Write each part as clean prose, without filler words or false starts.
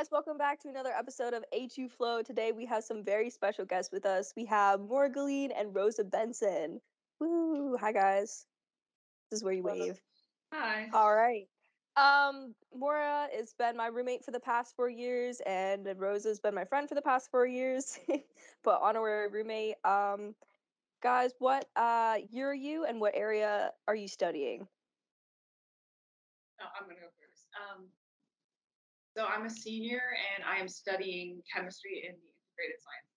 guys, welcome back to another episode of A2 Flow. Today we have some very special guests with us. We have Moira Guilin and Rosa Benson. Woo! Hi guys. This is where you wave. Hi. All right. Moira has been my roommate for the past 4 years, and Rosa's been my friend for the past 4 years. But honorary roommate. Guys, what year are you, and what area are you studying? Oh, I'm gonna go first. So I'm a senior and I am studying chemistry in the integrated science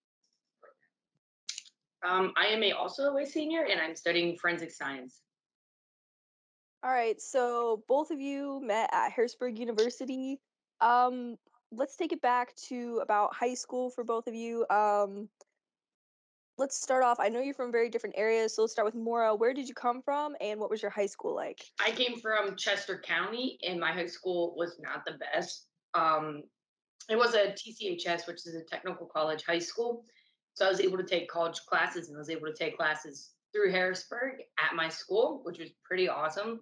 program. I am also a senior and I'm studying forensic science. All right, so both of you met at Harrisburg University. Let's take it back to about high school for both of you. Let's start off. I know you're from very different areas, so let's start with Moira. Where did you come from, and what was your high school like? I came from Chester County and my high school was not the best. It was a TCHS, which is a technical college high school. So I was able to take college classes and I was able to take classes through Harrisburg at my school, which was pretty awesome.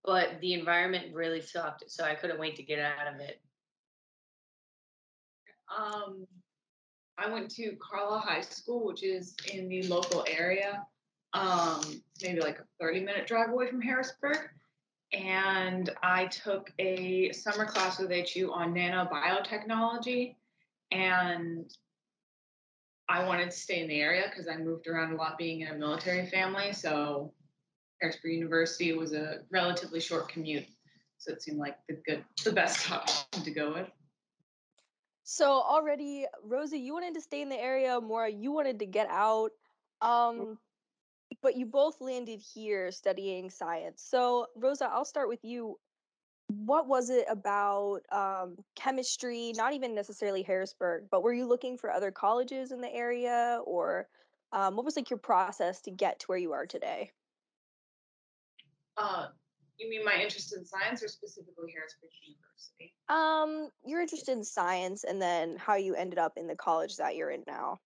But the environment really sucked, so I couldn't wait to get out of it. I went to Carla High School, which is in the local area, maybe like a 30-minute drive away from Harrisburg. And I took a summer class with HU on nanobiotechnology. And I wanted to stay in the area because I moved around a lot being in a military family. So Harrisburg University was a relatively short commute. So it seemed like the best option to go with. So already, Rosa, you wanted to stay in the area. Moira, you wanted to get out. But you both landed here studying science. So Rosa, I'll start with you. What was it about chemistry, not even necessarily Harrisburg, but were you looking for other colleges in the area, or what was like your process to get to where you are today? You mean my interest in science or specifically Harrisburg University? You're interested in science and then how you ended up in the college that you're in now.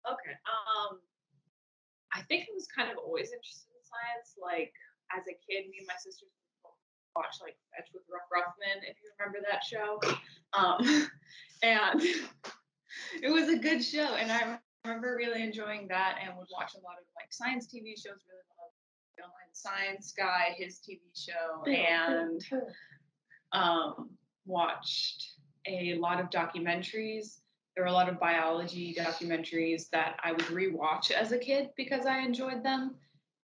Okay. I think I was kind of always interested in science. Like as a kid, me and my sisters would watch like Fetch with Rough Ruffman, if you remember that show. And it was a good show, and I remember really enjoying that, and would watch a lot of like science TV shows. Really love Online Science Guy, his TV show, and watched a lot of documentaries. There were a lot of biology documentaries that I would rewatch as a kid because I enjoyed them.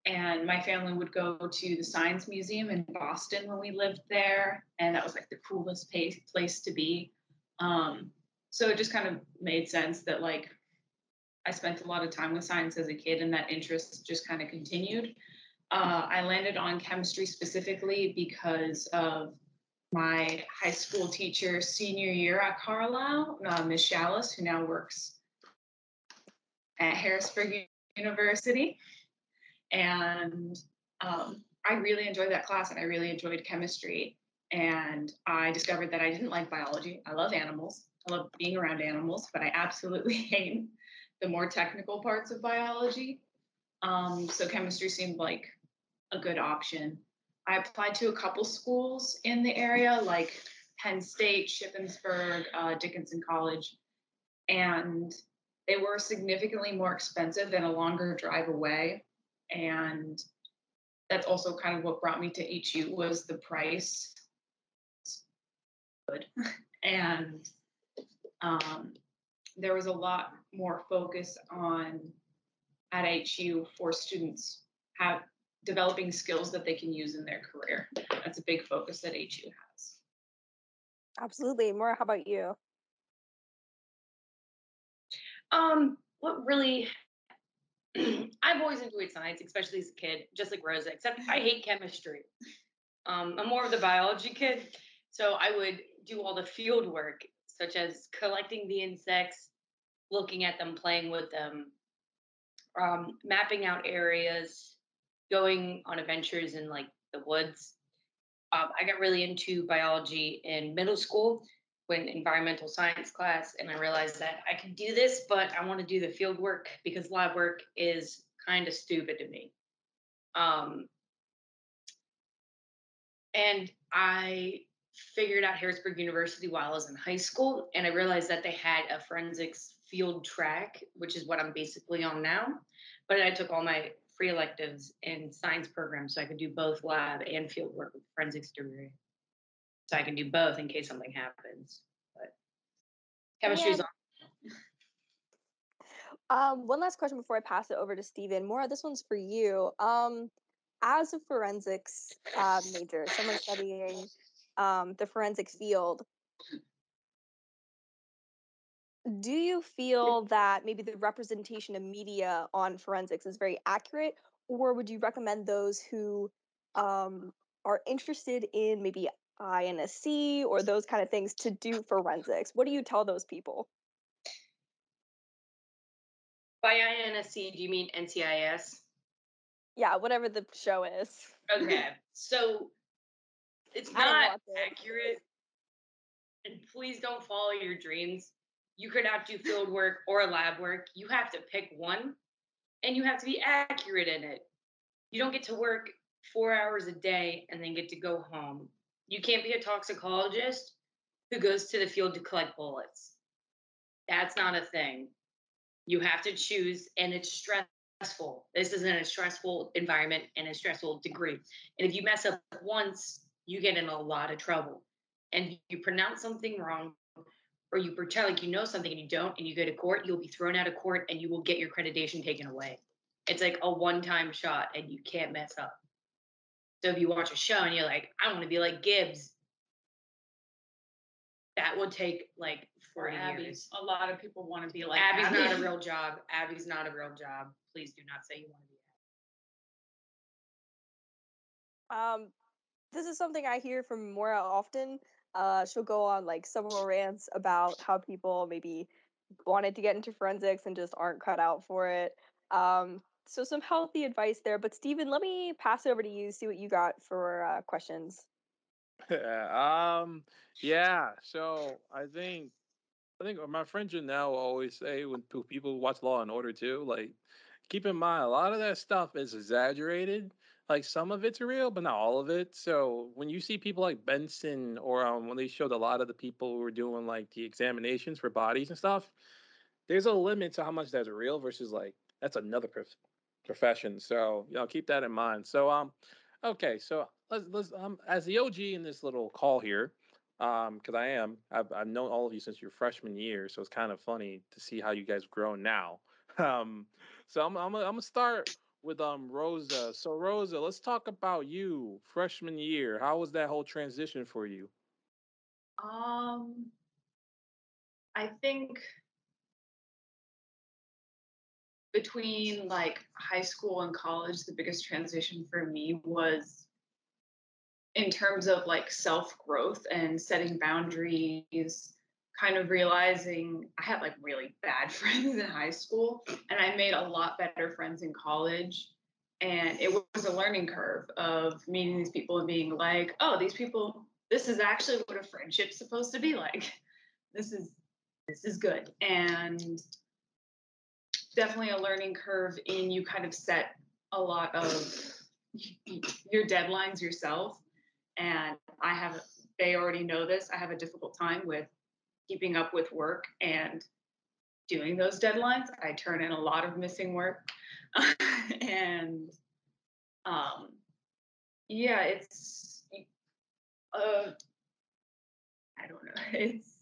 And my family would go to the Science Museum in Boston when we lived there. And that was like the coolest place to be. So it just kind of made sense that like I spent a lot of time with science as a kid and that interest just kind of continued. I landed on chemistry specifically because of my high school teacher senior year at Carlisle, Ms. Shallis, who now works at Harrisburg University. And I really enjoyed that class and I really enjoyed chemistry. And I discovered that I didn't like biology. I love animals. I love being around animals, but I absolutely hate the more technical parts of biology. So chemistry seemed like a good option. I applied to a couple schools in the area, like Penn State, Shippensburg, Dickinson College, and they were significantly more expensive and a longer drive away. And that's also kind of what brought me to HU was the price. Good. And there was a lot more focus on at HU for students have developing skills that they can use in their career. That's a big focus that HU has. Absolutely. Moira, how about you? What really I've always enjoyed science, especially as a kid, just like Rosa, except I hate chemistry. I'm more of the biology kid, so I would do all the field work, such as collecting the insects, looking at them, playing with them, mapping out areas, going on adventures in like the woods. I got really into biology in middle school when environmental science class, and I realized that I can do this, but I want to do the field work because lab work is kind of stupid to me. And I figured out Harrisburg University while I was in high school, and I realized that they had a forensics field track, which is what I'm basically on now. But I took all my free electives in science programs, so I could do both lab and field work with forensics degree. So I can do both in case something happens. But chemistry's And on. one last question before I pass it over to Steven. Maura, this one's for you. As a forensics major, someone studying the forensic field, do you feel that maybe the representation of media on forensics is very accurate, or would you recommend those who are interested in maybe INSC or those kind of things to do forensics? What do you tell those people? By INSC, do you mean NCIS? Yeah, whatever the show is. Okay, so it's I don't not watch it. accurate, and please don't follow your dreams. You could not do field work or lab work. You have to pick one, and you have to be accurate in it. You don't get to work 4 hours a day and then get to go home. You can't be a toxicologist who goes to the field to collect bullets. That's not a thing. You have to choose, and it's stressful. This isn't a stressful environment and a stressful degree. And if you mess up once, you get in a lot of trouble. And if you pronounce something wrong, or you pretend like you know something and you don't, and you go to court, you'll be thrown out of court and you will get your accreditation taken away. It's like a one-time shot, and you can't mess up. So if you watch a show and you're like, I want to be like Gibbs, that would take like Or 40 Abby. years. A lot of people want to be like Abby's Abby. not a real job. Abby's not a real job. Please do not say you want to be Um, this is something I hear from Moira often. She'll go on like several rants about how people maybe wanted to get into forensics and just aren't cut out for it. So some healthy advice there. But Steven, let me pass it over to you, see what you got for questions. um, yeah. So I think my friend Janelle will always say when people watch Law and Order too, like keep in mind a lot of that stuff is exaggerated. Like some of it's real, but not all of it. So when you see people like Benson or when they showed a lot of the people who were doing like the examinations for bodies and stuff, there's a limit to how much that's real versus like that's another profession. So keep that in mind. So okay, so let's as the OG in this little call here, because I've known all of you since your freshman year, so it's kind of funny to see how you guys grown now. Um, so I'm gonna start with Rosa. So Rosa, let's talk about you freshman year. How was that whole transition for you? Um, I think between like high school and college, the biggest transition for me was in terms of like self growth and setting boundaries, kind of realizing I had like really bad friends in high school and I made a lot better friends in college. And it was a learning curve of meeting these people and being like, oh, these people, this is actually what a friendship's supposed to be like. This is this is good. And definitely a learning curve in you kind of set a lot of your deadlines yourself. And they already know this. I have a difficult time with keeping up with work and doing those deadlines. I turn in a lot of missing work. and um, yeah, uh, I don't know. It's,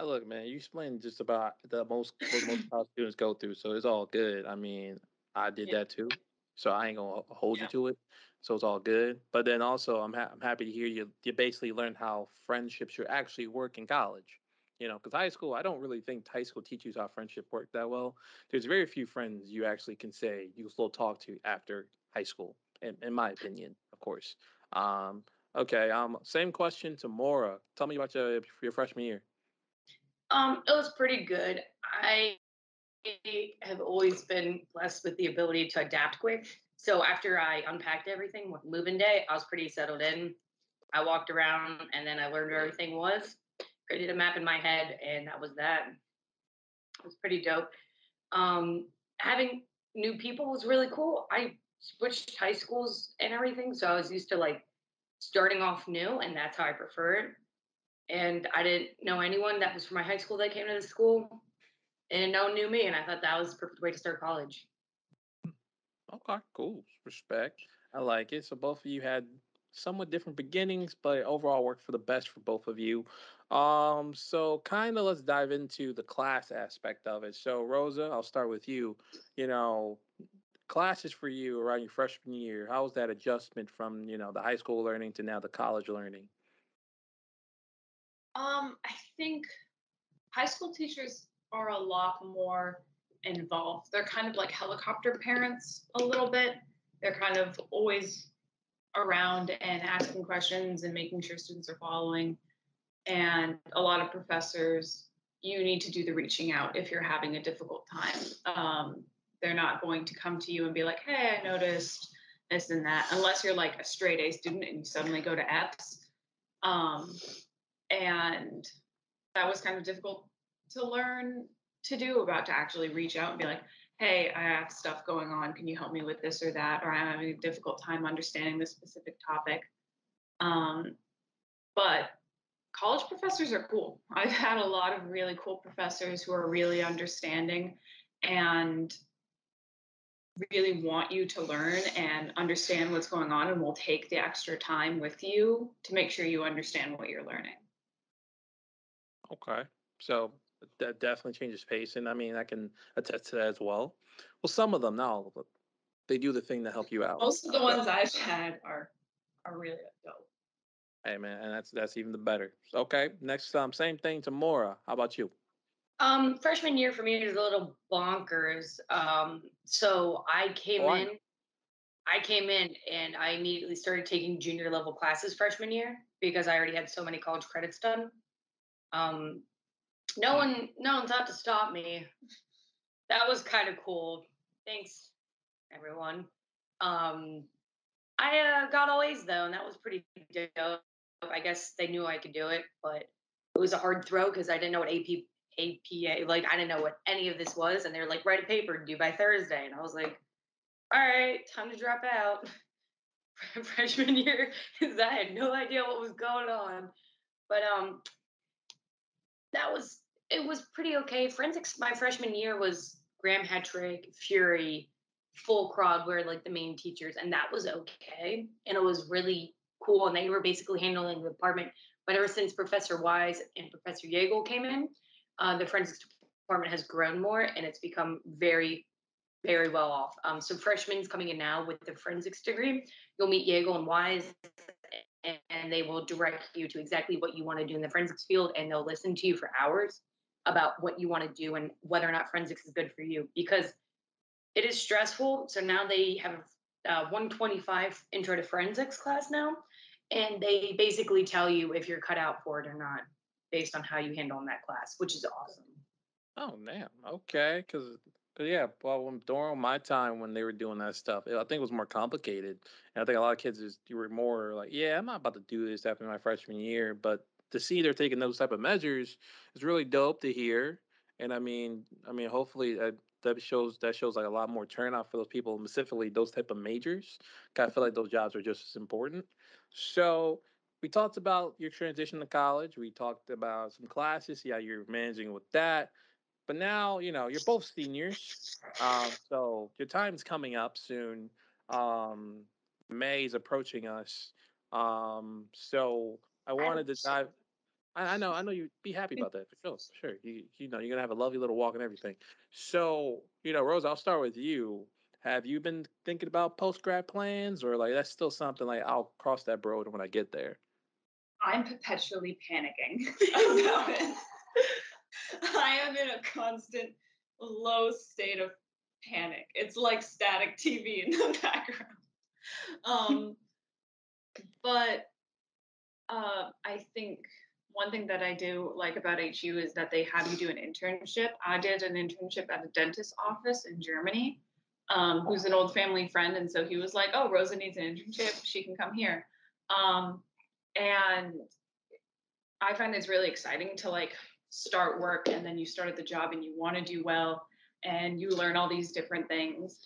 Look, man, you explained just about the most what most college students go through, so it's all good. I mean, I did yeah, that too, so I ain't gonna hold you yeah. to it. So it's all good. But then also, I'm happy to hear you basically learned how friendships should actually work in college. Because high school, I don't really think high school teaches how friendship work that well. There's very few friends you actually can say you can still talk to after high school, in my opinion, of course. Um, okay. Same question to Mora. Tell me about your freshman year. It was pretty good. I have always been blessed with the ability to adapt quick. So after I unpacked everything with moving day, I was pretty settled in. I walked around and then I learned where everything was, created a map in my head, and that was that. It was pretty dope. Having new people was really cool. I switched high schools and everything, so I was used to like starting off new, and that's how I prefer it. And I didn't know anyone that was from my high school that came to the school, and no one knew me, and I thought that was the perfect way to start college. Okay, cool. Respect. I like it. So both of you had somewhat different beginnings, but overall worked for the best for both of you. So kind of let's dive into the class aspect of it. So Rosa, I'll start with you. You know, classes for you around your freshman year. How was that adjustment from, the high school learning to now the college learning? I think high school teachers are a lot more involved. They're kind of like helicopter parents a little bit. They're kind of always around and asking questions and making sure students are following. And a lot of professors, you need to do the reaching out if you're having a difficult time. They're not going to come to you and be like, hey, I noticed this and that, unless you're like a straight A student and you suddenly go to Eps. Um, and that was kind of difficult to learn to do, about to actually reach out and be like, hey, I have stuff going on. Can you help me with this or that? Or I'm having a difficult time understanding this specific topic. Um, but college professors are cool. I've had a lot of really cool professors who are really understanding and really want you to learn and understand what's going on, and will take the extra time with you to make sure you understand what you're learning. Okay. So that definitely changes pace. And I mean, I can attest to that as well. Well, some of them, not all of them, they do the thing to help you out. Most of the So, ones I've had are really dope. hey man, and that's even the better. Okay. Next, same thing to Mora. How about you? Freshman year for me was a little bonkers. So Oh, I know. I came in and I immediately started taking junior level classes freshman year because I already had so many college credits done. Um, no one thought to stop me. That was kind of cool. Thanks, everyone. Um, I got all A's though, and that was pretty dope. I guess they knew I could do it, but it was a hard throw because I didn't know what APA, like I didn't know what any of this was, and they were like, write a paper due by Thursday, and I was like, all right, time to drop out. Freshman year, because I had no idea what was going on. But that was it was pretty okay. Forensics my freshman year was Graham Hetrick, Fury, Full Crowd were like the main teachers, and that was okay. And it was really cool. And they were basically handling the department. But ever since Professor Wise and Professor Yeagle came in, the forensics department has grown more and it's become very, very well off. So freshmen coming in now with the forensics degree, you'll meet Yeagle and Wise, and they will direct you to exactly what you want to do in the forensics field, and they'll listen to you for hours about what you want to do and whether or not forensics is good for you because it is stressful. So now they have a 125 intro to forensics class now, and they basically tell you if you're cut out for it or not based on how you handle in that class, which is awesome. Oh, damn. Okay. Because, yeah, well, during my time when they were doing that stuff, I think it was more complicated. And I think a lot of kids you were more like, yeah, I'm not about to do this after my freshman year. But to see they're taking those type of measures is really dope to hear. And I mean, hopefully that shows like a lot more turnout for those people, specifically those type of majors. 'Cause I feel like those jobs are just as important. So we talked about your transition to college. We talked about some classes, yeah, you're managing with that, but now, you're both seniors. So your time's coming up soon. Um, May's approaching us. So I I wanted to dive. I know you'd be happy about that for sure. For sure. You're gonna have a lovely little walk and everything. So, Rose, I'll start with you. Have you been thinking about post grad plans, or like that's still something like I'll cross that road when I get there? I'm perpetually panicking about it. I am in a constant low state of panic. It's like static TV in the background. Um, but I think one thing that I do like about HU is that they have you do an internship. I did an internship at a dentist office in Germany, who's an old family friend. And so he was like, oh, Rosa needs an internship. She can come here. Um, and I find it's really exciting to like start work and then you start at the job and you want to do well and you learn all these different things.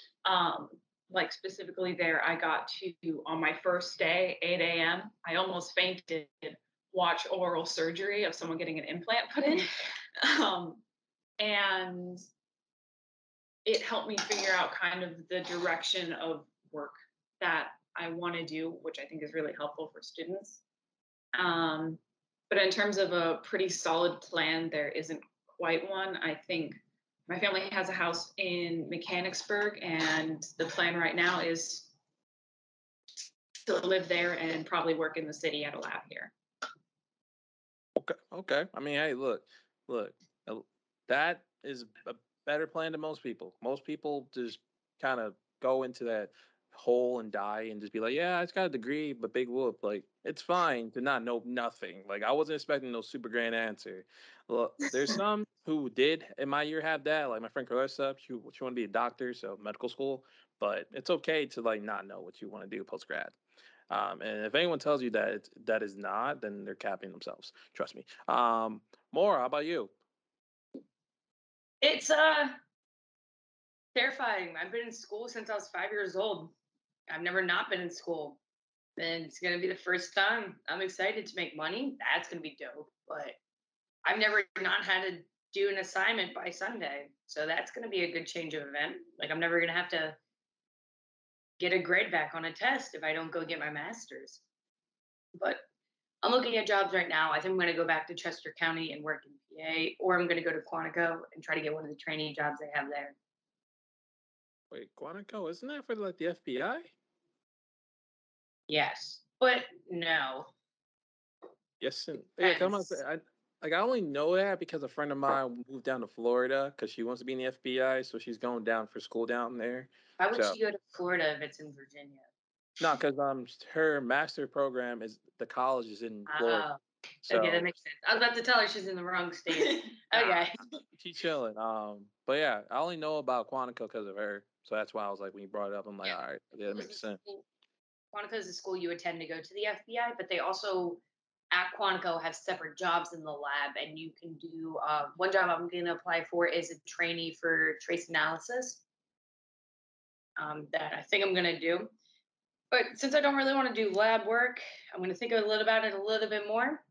like specifically there, I got to, on my first day, 8 a.m., I almost fainted, watch oral surgery of someone getting an implant put in. And it helped me figure out kind of the direction of work that I want to do, which I think is really helpful for students. But in terms of a pretty solid plan, there isn't quite one. I think my family has a house in Mechanicsburg, and the plan right now is to live there and probably work in the city at a lab here. Okay. Okay. I mean, hey, look. That is a better plan than most people. Most people just kind of go into that hole and die and just be like, yeah, I just got a degree, but big whoop. Like, it's fine to not know nothing. Like, I wasn't expecting no super grand answer. Well, there's some who did in my year have that. Like my friend Rosa, she wanted to be a doctor, so medical school. But it's okay to like not know what you want to do post grad. And if anyone tells you that that is not, then they're capping themselves. Trust me. Maura, how about you? It's terrifying. I've been in school since I was 5 years old. I've never not been in school. And it's gonna be the first time. I'm excited to make money. That's gonna be dope. But I've never not had to do an assignment by Sunday. So that's gonna be a good change of event. Like I'm never gonna have to get a grade back on a test if I don't go get my master's. But I'm looking at jobs right now. I think I'm going to go back to Chester County and work in PA, or I'm going to go to Quantico and try to get one of the training jobs they have there. Wait, Quantico, isn't that for like the FBI? Yes, but no. Yes, and yeah, come on. Depends. I only know that because a friend of mine moved down to Florida because she wants to be in the FBI, so she's going down for school down there. Why would So she go to Florida if it's in Virginia? no, because her master program is the college is in Florida. Oh, okay, that So makes sense. I was about to tell her she's in the wrong state. nah, Okay. she's chilling. But yeah, I only know about Quantico because of her. So that's why I was like, when you brought it up, I'm like, Yeah. all right, yeah, that makes sense. Quantico is a school you attend to go to the FBI, but they also at Quantico have separate jobs in the lab, and you can do one job I'm going to apply for is a trainee for trace analysis that I think I'm going to do. But since I don't really want to do lab work, I'm going to think a little about it a little bit more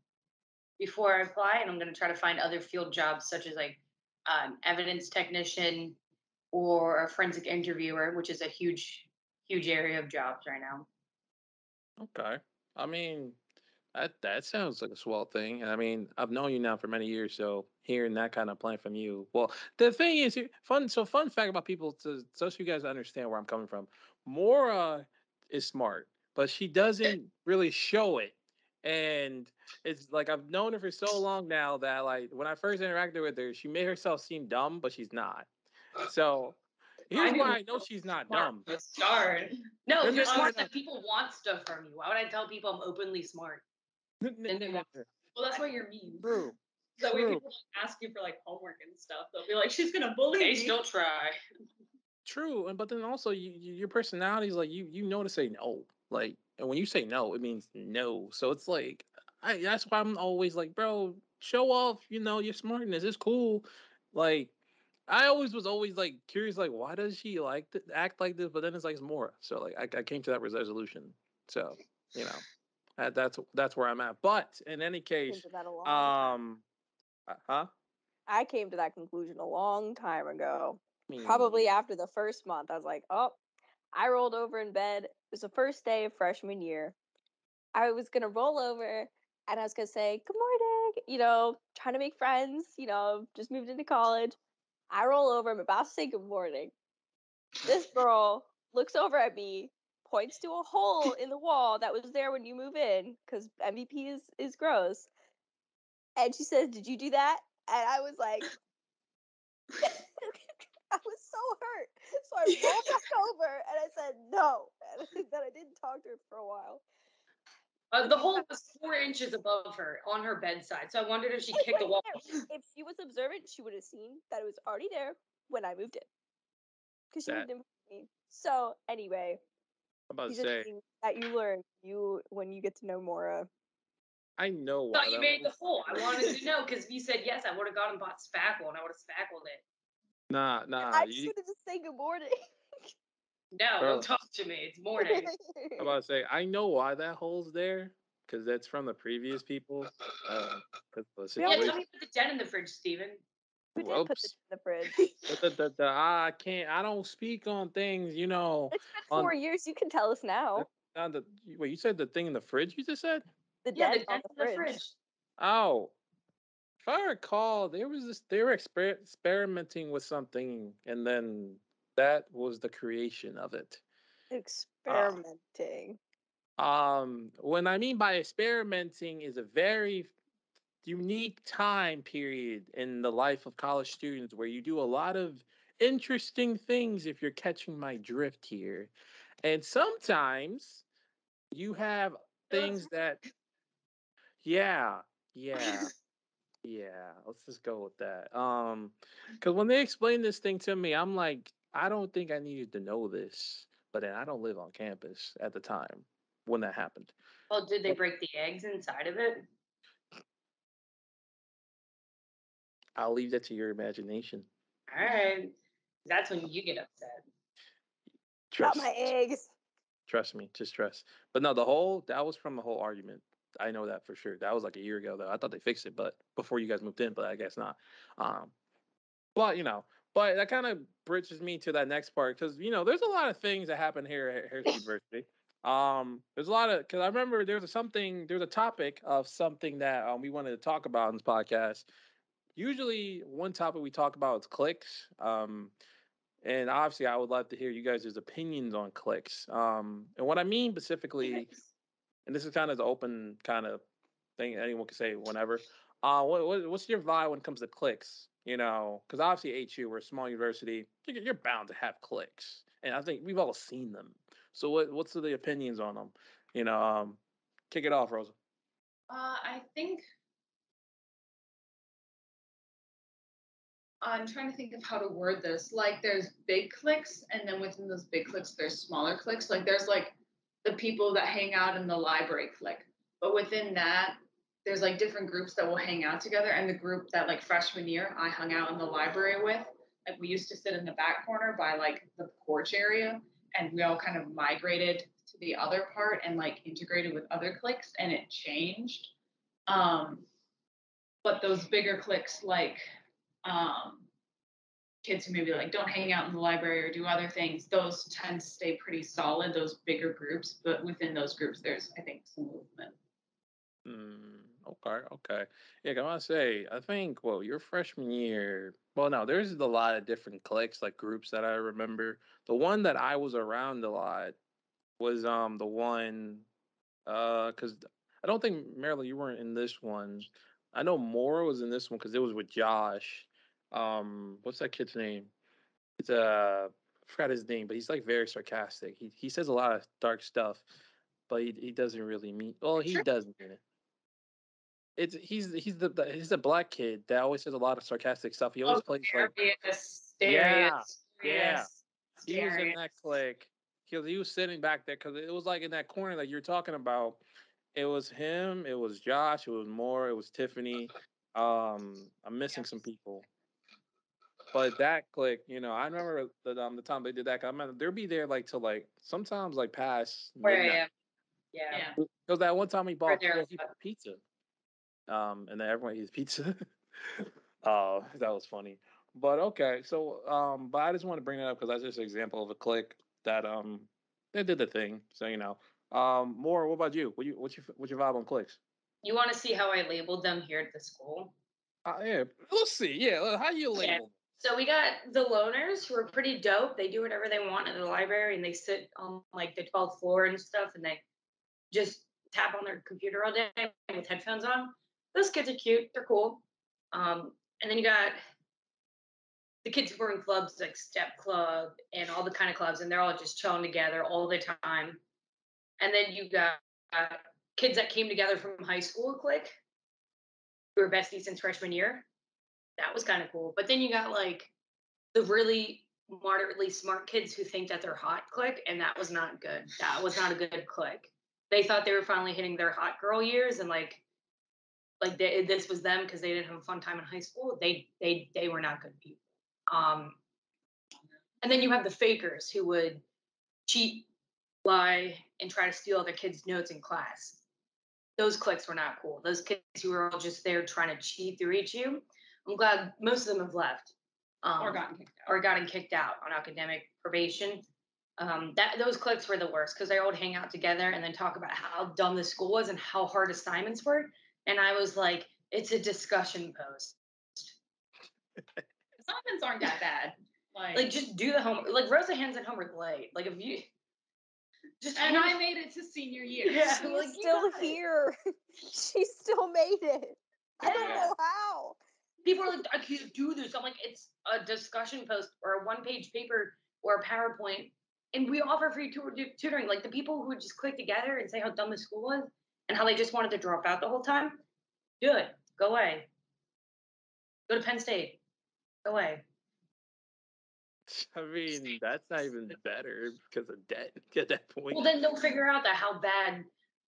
before I apply, and I'm going to try to find other field jobs such as like evidence technician or a forensic interviewer, which is a huge area of jobs right now. Okay. I mean, that sounds like a swell thing. I mean, I've known you now for many years, so hearing that kind of plan from you. Well, the thing is, fun. So, fun fact about people, to so you guys understand where I'm coming from. Mora is smart, but she doesn't really show it. And it's like I've known her for so long now that like when I first interacted with her, she made herself seem dumb, but she's not. So I here's knew why Laura I know was she's not smart dumb. from the start. No, No, if you're no, no, no, smart, no. then people want stuff from you. Why would I tell people I'm openly smart? No, no, Then no, they no, want. no. Well, that's why you're mean. True. That way True. people don't ask you for like homework and stuff. They'll be like, she's gonna bully They me. still try. True, and but then also your personality is like you know to say no. Like, and when you say no, it means no. So it's like that's why I'm always like, bro, show off. You know your smartness. It's cool. Like I always was always like curious, like why does she like to act like this? But then it's like it's more. So like I came to that resolution. So you know that's where I'm at. But in any Came case, to that a long time. um, huh? I came to that conclusion a long time ago. I mean, Probably after the first month, I was like, oh, I rolled over in bed. It was the first day of freshman year. I was gonna roll over and I was gonna say, good morning, trying to make friends, just moved into college. I roll over, I'm about to say good morning. This girl looks over at me, points to a hole in the wall that was there when you move in, because MVP is gross. And she says, did you do that? And I was like, I was so hurt. So I rolled back over and I said no. And then I didn't talk to her for a while. Then The she hole found was 4 inches above her on her bedside, so I wondered if she it kicked the was wall. there. If she was observant, she would have seen that it was already there when I moved in. Because she that moved in with me. So anyway, I'm about to these are say things that you learn when you get to know Mora. I know I thought why you that made the was. hole. I wanted to know because if you said yes, I would have gone and bought spackle and I would have spackled it. Nah, I just you, wanted to say good morning. No, bro. don't talk to me. It's morning. I'm about to say, I know why that hole's there, because that's from the previous people. Because the We Yeah, always- tell situation. me about the den in the fridge, Steven. Who did put this Whoops. in the fridge? I can't. I don't speak on things. It's been On 4 years. You can tell us now. wait. You said the thing in the fridge. You just said. The Yeah, the dent den on the in the fridge. fridge. Oh, if I recall, there was this. They were experimenting with something, and then that was the creation of it. Uh, Experimenting. What I mean by experimenting is a very unique time period in the life of college students where you do a lot of interesting things, if you're catching my drift here. And sometimes you have things that, yeah, yeah, yeah, let's just go with that. Because when they explained this thing to me, I'm like, I don't think I needed to know this. But then I don't live on campus at the time when that happened. Well, did they break the eggs inside of it? I'll leave that to your imagination. All right. That's when you get upset. Got my Trust. eggs. Trust me, just trust. But no, the whole that was from the whole argument. I know that for sure. That was like a year ago though. I thought they fixed it, but before you guys moved in, but I guess not. Um, but but that kind of bridges me to that next part because there's a lot of things that happen here at Harris University. There's a lot of because I remember there's a topic of something that we wanted to talk about in this podcast. Usually, one topic we talk about is clicks. And obviously, I would love to hear you guys' opinions on clicks. And what I mean specifically, and this is kind of the open kind of thing anyone can say whenever. What's your vibe when it comes to clicks? Because obviously HU, we're a small university, you're bound to have clicks, and I think we've all seen them. So what's the opinions on them? Kick it off, Rosa. I think I'm trying to think of how to word this. Like, there's big cliques, and then within those big cliques, there's smaller cliques. Like, there's like the people that hang out in the library clique, but within that, there's like different groups that will hang out together. And the group that like freshman year I hung out in the library with, like we used to sit in the back corner by like the porch area, and we all kind of migrated to the other part and like integrated with other cliques, and it changed. Um, but those bigger cliques, like um, kids who maybe like don't hang out in the library or do other things, those tend to stay pretty solid, those bigger groups. But within those groups, there's, I think, some movement. Okay, okay. Yeah, I want to say, I think, well, your freshman year, well, no, there's a lot of different cliques, like groups that I remember. The one that I was around a lot was the one, because I don't think, Marilyn, you weren't in this one. I know Moira was in this one because it was with Josh. What's that kid's name? It's I forgot his name, but he's like very sarcastic. He says a lot of dark stuff, but he doesn't really mean. Well, he does mean it. He's the black kid that always says a lot of sarcastic stuff. He always Oh, plays like Darius, yeah, Darius, yeah. Darius, He was in Darius. that clique. He was sitting back there because it was like in that corner that you're talking about. It was him. It was Josh. It was Moore. It was Tiffany. I'm missing some people. But that clique, I remember the time they did that. I remember they'd be there like till like sometimes like past Where I midnight. am. Yeah. Yeah. Because that one time We're yeah, there. he bought pizza. And then everyone eats pizza. That was funny. But okay, so but I just want to bring that up because that's just an example of a clique that they did the thing. So more. What about you? What's your vibe on cliques? You want to see how I labeled them here at the school? Yeah, let's see. Yeah, how you Yeah. label? So we got the loners who are pretty dope. They do whatever they want in the library and they sit on like the 12th floor and stuff and they just tap on their computer all day with headphones on. Those kids are cute. They're cool. And then you got the kids who are in clubs like Step Club and all the kind of clubs, and they're all just chilling together all the time. And then you got kids that came together from high school, clique, who were besties since freshman year. That was kind of cool. But then you got like the really moderately smart kids who think that they're hot, clique, and that was not good. That was not a good clique. They thought they were finally hitting their hot girl years, and this was them because they didn't have a fun time in high school. They were not good people. And then you have the fakers who would cheat lie and try to steal other kids' notes in class. Those cliques were not cool. Those kids who were all just there trying to cheat through HU, I'm glad most of them have left. Or gotten kicked out on academic probation. That those cliques were the worst because they all would hang out together and then talk about how dumb the school was and how hard assignments were. And I was like, it's a discussion post. Assignments aren't that bad. Like just do the homework. Like Rosa hands in homework late. Like if you just and I made it to senior year. Yeah, She's like, still here. She still made it. I don't Yeah. know how. People are like, I can't do this. I'm like, it's a discussion post or a one-page paper or a PowerPoint, and we offer free tutoring. Like the people who would just click together and say how dumb the school was and how they just wanted to drop out the whole time, do it. Go away. Go to Penn State. Go away. I mean, that's not even better because of debt at that point. Well, then they'll figure out that how bad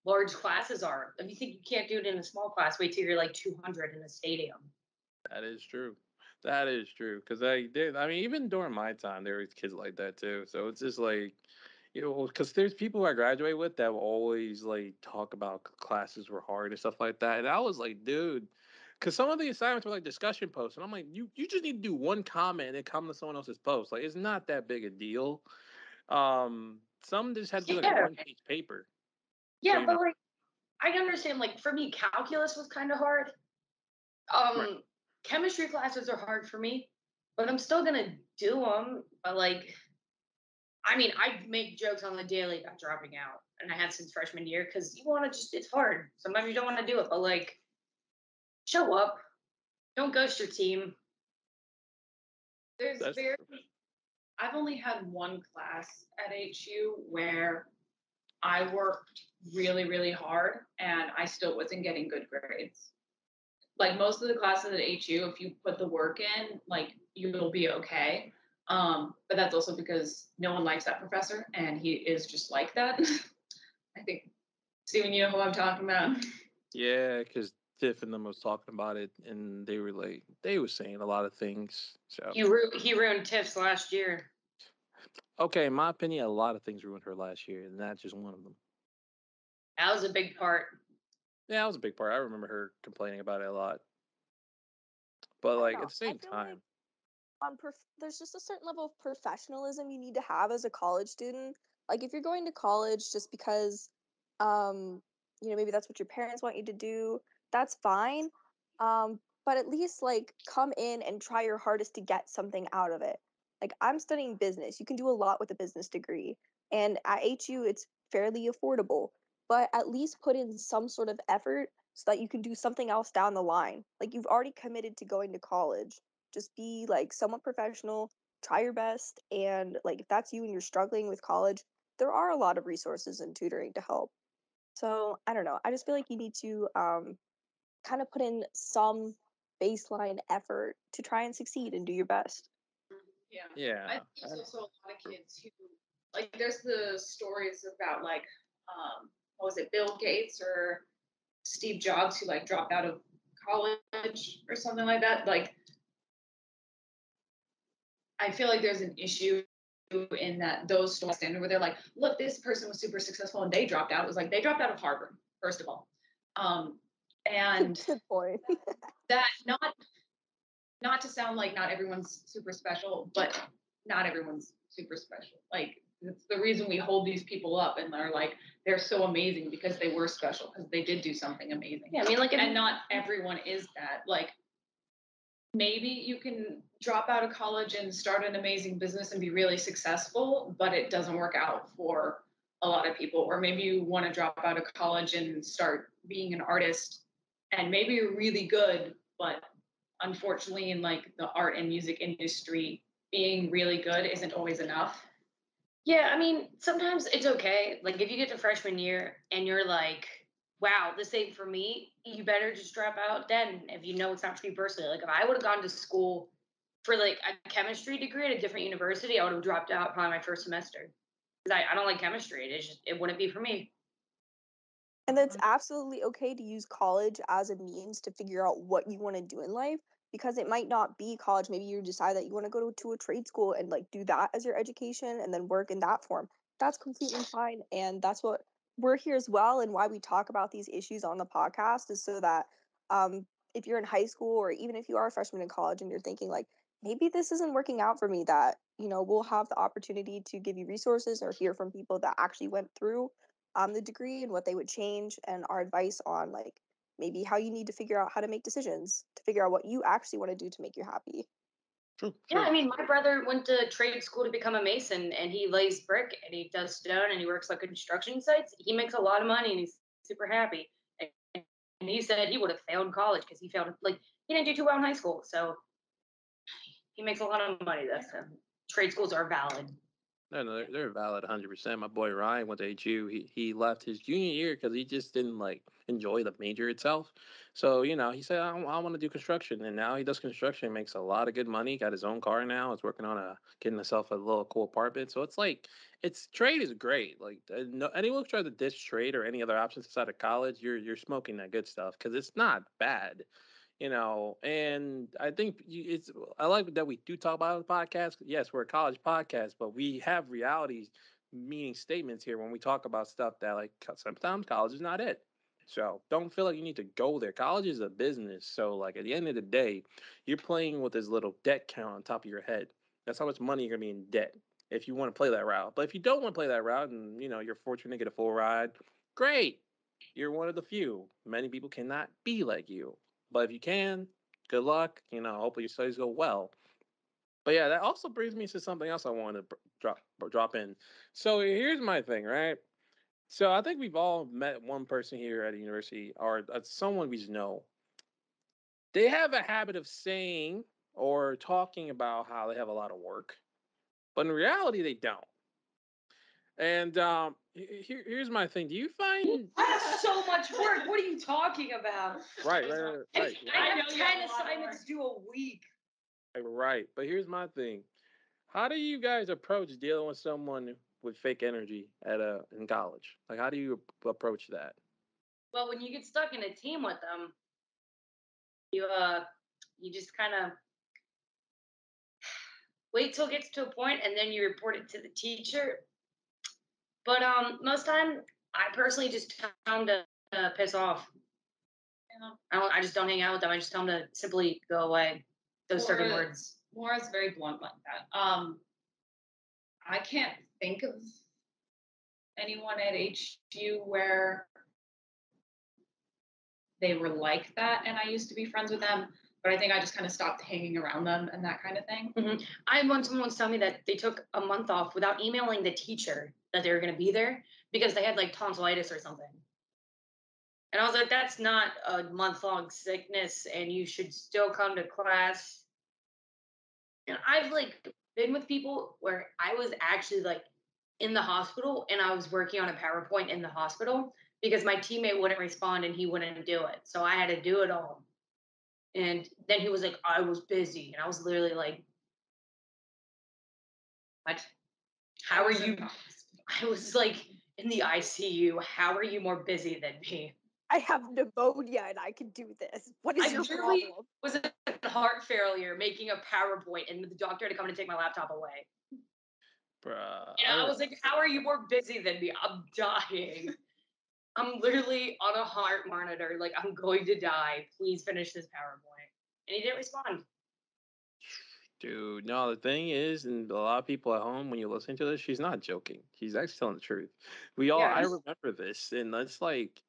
large classes are. If you think you can't do it in a small class, wait till you're like 200 in a stadium. That is true. That is true. Because I did. I mean, even during my time, there was kids like that too. So it's just like, because there's people I graduate with that will always like talk about classes were hard and stuff like that. And I was like, dude, because some of the assignments were like discussion posts, and I'm like, you just need to do one comment and then comment to someone else's post. Like, it's not that big a deal. Some just had to do like a Yeah. 1-page paper. Yeah, So, you but know, like I understand. Like for me, calculus was kind of hard. right. Chemistry classes are hard for me, but I'm still gonna do them. But like, I mean, I make jokes on the daily about dropping out, and I have since freshman year because you want to just—it's hard. Sometimes you don't want to do it, but like, show up. Don't ghost your team. There's That's very I've only had one class at HU where I worked really, really hard and I still wasn't getting good grades. Like most of the classes at HU, if you put the work in, like you'll be okay. But that's also because no one likes that professor and he is just like that. I think Steven, you know who I'm talking about. Yeah, because Tiff and them was talking about it, and they were like, they were saying a lot of things. So, He ruined Tiff's last year. okay, in my opinion, a lot of things ruined her last year, and that's just one of them. That was a big part. Yeah, that was a big part. I remember her complaining about it a lot. But I don't like know. at the I same feel like time, there's just a certain level of professionalism you need to have as a college student. Like if you're going to college just because maybe that's what your parents want you to do, that's fine. But at least like come in and try your hardest to get something out of it. Like I'm studying business. You can do a lot with a business degree. And at HU it's fairly affordable, but at least put in some sort of effort so that you can do something else down the line. Like you've already committed to going to college, just be like somewhat professional, try your best, and like if that's you and you're struggling with college, there are a lot of resources and tutoring to help. So I don't know, I just feel like you need to kind of put in some baseline effort to try and succeed and do your best. Yeah. I yeah, think there's also a lot of kids who like there's the stories about like what was it, Bill Gates or Steve Jobs who like dropped out of college or something like that. Like I feel like there's an issue in that those stories standard where they're like, look, this person was super successful and they dropped out. It was like they dropped out of Harvard, first of all. And Good point. that not to sound like not everyone's super special, but not everyone's super special. Like it's the reason we hold these people up and they're like they're so amazing because they were special because they did do something amazing. Yeah, I mean, like, and not everyone is that. Like maybe you can drop out of college and start an amazing business and be really successful, but it doesn't work out for a lot of people. Or maybe you want to drop out of college and start being an artist and maybe you're really good, but unfortunately in like the art and music industry, being really good isn't always enough. yeah, I mean, sometimes it's okay. Like if you get to freshman year and you're like, wow, this ain't for me, you better just drop out then if you know it's not for you personally. Like if I would have gone to school for like a chemistry degree at a different university, I would have dropped out probably my first semester. Because I don't like chemistry. It wouldn't be for me. And it's absolutely okay to use college as a means to figure out what you want to do in life, because it might not be college. Maybe you decide that you want to go to a trade school and like do that as your education and then work in that form. that's completely fine, and that's what we're here as well, and why we talk about these issues on the podcast is so that if you're in high school or even if you are a freshman in college and you're thinking like maybe this isn't working out for me, that we'll have the opportunity to give you resources or hear from people that actually went through the degree and what they would change and our advice on like maybe how you need to figure out how to make decisions to figure out what you actually want to do to make you happy. True, Yeah, I true. mean, my brother went to trade school to become a mason, and he lays brick, and he does stone, and he works like construction sites. He makes a lot of money, and he's super happy. And he said he would have failed college because he failed, like, he didn't do too well in high school. So he makes a lot of money. Trade schools are valid. No, no, they're valid 100%. My boy Ryan went to HU. He left his junior year because he just didn't like enjoy the major itself. So he said I want to do construction, and now he does construction. Makes a lot of good money. Got his own car now. Is working on getting himself a little cool apartment. So it's like it's trade is great. Like no, anyone who tries to ditch trade or any other options outside of college, you're smoking that good stuff because it's not bad. And I think it's I like that we do talk about it on the podcast. Yes, we're a college podcast, but we have realities meaning statements here when we talk about stuff that like sometimes college is not it. So don't feel like you need to go there. College is a business. So like at the end of the day, you're playing with this little debt count on top of your head. That's how much money you're gonna be in debt if you want to play that route. But if you don't want to play that route and you're fortunate to get a full ride, great. You're one of the few. Many people cannot be like you. But if you can, good luck. Hopefully your studies go well. But yeah, that also brings me to something else I wanted to drop in. So here's my thing, right? So I think we've all met one person here at a university or someone we know. They have a habit of saying or talking about how they have a lot of work, but in reality, they don't. And here's my thing. Do you find I have so much work. What are you talking about? right, right, right, right, I right, have 10 assignments due a week. right? But here's my thing. How do you guys approach dealing with someone with fake energy in college? Like, how do you approach that? Well, when you get stuck in a team with them, you you just kind of wait till it gets to a point and then you report it to the teacher. But most time, I personally just tell them to piss off. I just don't hang out with them. I just tell them to simply go away. Those certain words. Moira's very blunt like that. I can't think of anyone at HU where they were like that, and I used to be friends with them. But I think I just kind of stopped hanging around them and that kind of thing. Mm-hmm. I had someone once tell me that they took a month off without emailing the teacher that they were going to be there because they had like tonsillitis or something. And I was like, that's not a month-long sickness, and you should still come to class. And I've like been with people where I was actually like in the hospital and I was working on a PowerPoint in the hospital because my teammate wouldn't respond and he wouldn't do it. So I had to do it all. And then he was like, I was busy. And I was literally like, what? How are you? I was like in the ICU. How are you more busy than me? I have pneumonia and I can do this. What is I your literally problem? was in heart failure making a PowerPoint and the doctor had to come and take my laptop away. Bruh, I was like, how are you more busy than me? I'm dying. I'm literally on a heart monitor. Like, I'm going to die. Please finish this PowerPoint. And he didn't respond. dude, no, the thing is, and a lot of people at home, when you're listening to this, she's not joking. She's actually telling the truth. I Yes. remember this, and it's like,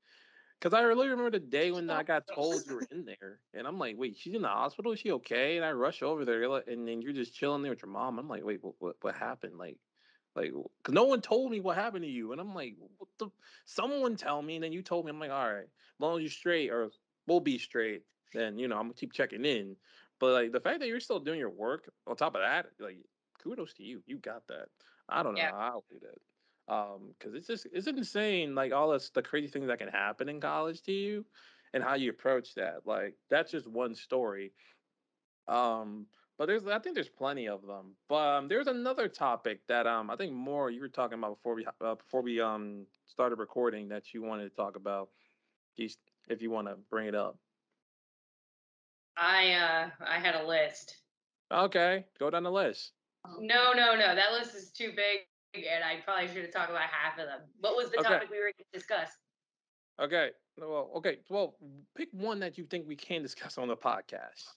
because I really remember the day when I got told you were in there, and I'm like, wait, she's in the hospital? Is she okay? And I rush over there, and then you're just chilling there with your mom. I'm like, wait, what happened? Like, because no one told me what happened to you, and I'm like, what the? Someone tell me, and then you told me. I'm like, all right, as long as you're straight, or we'll be straight, then I'm gonna keep checking in. But like the fact that you're still doing your work on top of that, like, kudos to you. You got that. I don't know Yeah. how I'll do that. Because it's insane, like all this the crazy things that can happen in college to you, and how you approach that. Like that's just one story. Um, but I think there's plenty of them. But there's another topic that I think more you were talking about before we started recording that you wanted to talk about. If if you want to bring it up. I had a list. Okay, go down the list. No, no, no. That list is too big. and I probably should have talked about half of them. What was the Okay. topic we were going to discuss? Okay. Well, pick one that you think we can discuss on the podcast.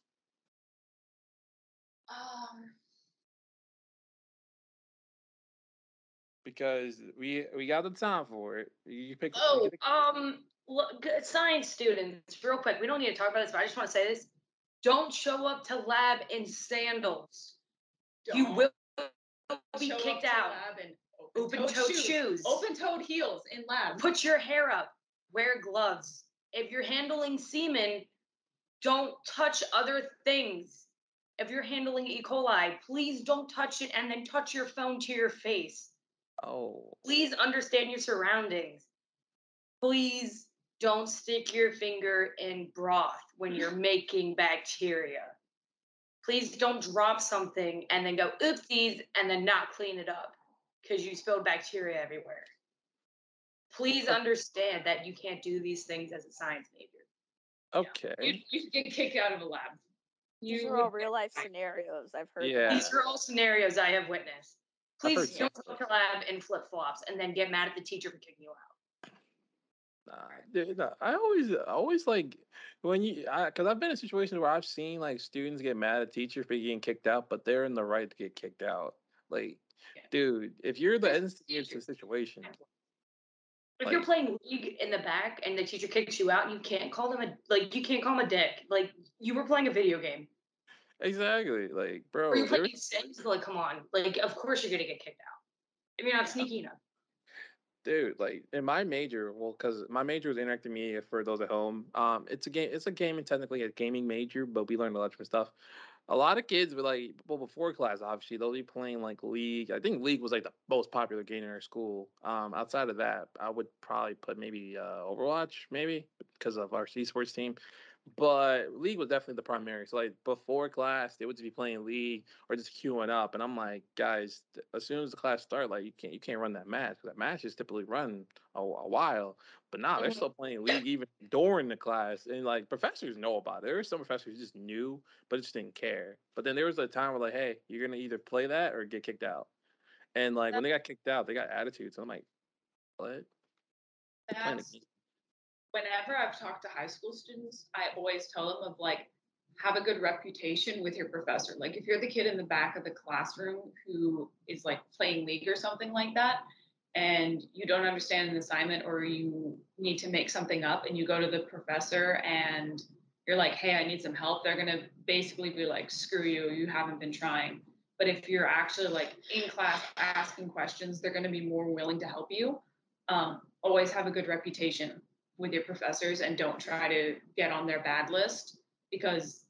Um, Because we got the time for it. You pick. Oh, look, science students, real quick. We don't need to talk about this, but I just want to say this: don't show up to lab in sandals. You will be kicked out. Lab and Open-toed shoes. Open-toed heels in lab. Put your hair up. Wear gloves. If you're handling semen, don't touch other things. If you're handling E. coli, please don't touch it and then touch your phone to your face. Oh. Please understand your surroundings. Please don't stick your finger in broth when you're making bacteria. Please don't drop something and then go oopsies and then not clean it up because you spilled bacteria everywhere. Please understand that you can't do these things as a science major. Okay. You should get kicked out of a lab. These are all real life scenarios I've heard. Yeah. These are all scenarios I have witnessed. Please heard don't go to lab in flip flops and then get mad at the teacher for kicking you out. Dude, no, I always like when because I've been in situations where I've seen like students get mad at teachers for getting kicked out, but they're in the right to get kicked out. Like, dude, if you're the instigator to the situation, if you're playing league in the back and the teacher kicks you out, you can't call them you can't call them a dick. Like you were playing a video game. Exactly, like, Or bro, you're playing Sims, like come on. Like of course you're gonna get kicked out. If you're not sneaky enough. dude, like in my major, well, because my major was interactive media for those at home. It's a gaming, technically a gaming major, but we learned a lot of different stuff. A lot of kids were like, well, before class, obviously, they'll be playing like League. I think League was like the most popular game in our school. Outside of that, I would probably put maybe Overwatch, maybe because of our esports team. But League was definitely the primary. So like before class, they would just be playing League or just queuing up, and I'm like, guys, as soon as the class start, like you can't run that match. 'Cause that match is typically run a while. But now they're still playing League even during the class, and like professors know about it. There were some professors who just knew, but just didn't care. But then there was a time where like, hey, you're gonna either play that or get kicked out. And like when they got kicked out, they got attitudes. So I'm like, what? They're playing the game. Whenever I've talked to high school students, I always tell them of like, have a good reputation with your professor. Like if you're the kid in the back of the classroom who is like playing League or something like that, and you don't understand an assignment or you need to make something up and you go to the professor and you're like, hey, I need some help, they're going to basically be like, screw you, you haven't been trying. But if you're actually like in class asking questions, they're going to be more willing to help you. Always have a good reputation with your professors and don't try to get on their bad list because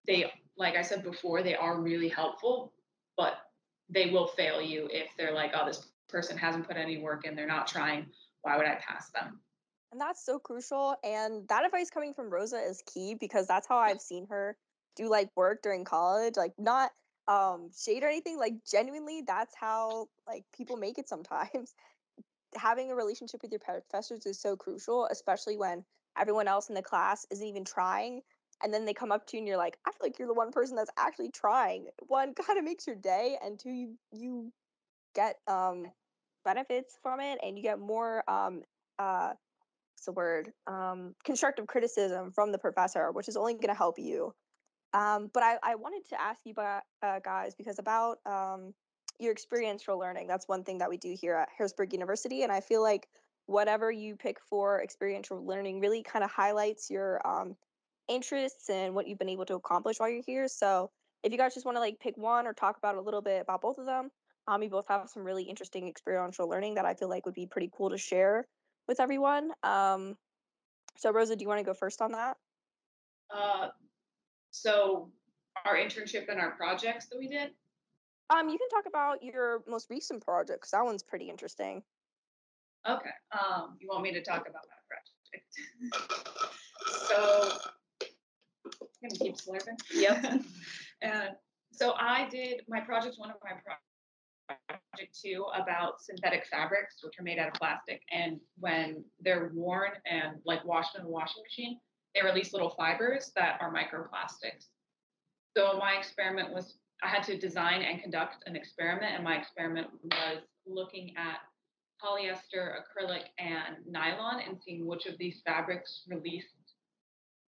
they, like I said before, they are really helpful, but they will fail you if they're like, oh, this person hasn't put any work in, they're not trying, why would I pass them? And that's so crucial. And that advice coming from Rosa is key because that's how I've seen her do like work during college. Like not shade or anything, like genuinely that's how like people make it sometimes. Having a relationship with your professors is so crucial, especially when everyone else in the class isn't even trying. And then they come up to you and you're like, I feel like you're the one person that's actually trying. One, kind of makes your day, and two, you get benefits from it, and you get more what's the word, constructive criticism from the professor, which is only going to help you. But I wanted to ask you, guys, because about your experiential learning. That's one thing that we do here at Harrisburg University, and I feel like whatever you pick for experiential learning really kind of highlights your interests and what you've been able to accomplish while you're here. So if you guys just want to like pick one or talk about a little bit about both of them, you both have some really interesting experiential learning that I feel like would be pretty cool to share with everyone. So Rosa, do you want to go first on that? So our internship and our projects that we did. You can talk about your most recent project because that one's pretty interesting. Okay. You want me to talk about my project? So I'm gonna keep slurping. Yep. And so I did my project, one of my project two, about synthetic fabrics, which are made out of plastic. And when they're worn and like washed in a washing machine, they release little fibers that are microplastics. So my experiment was I had to design and conduct an experiment, and my experiment was looking at polyester, acrylic, and nylon and seeing which of these fabrics released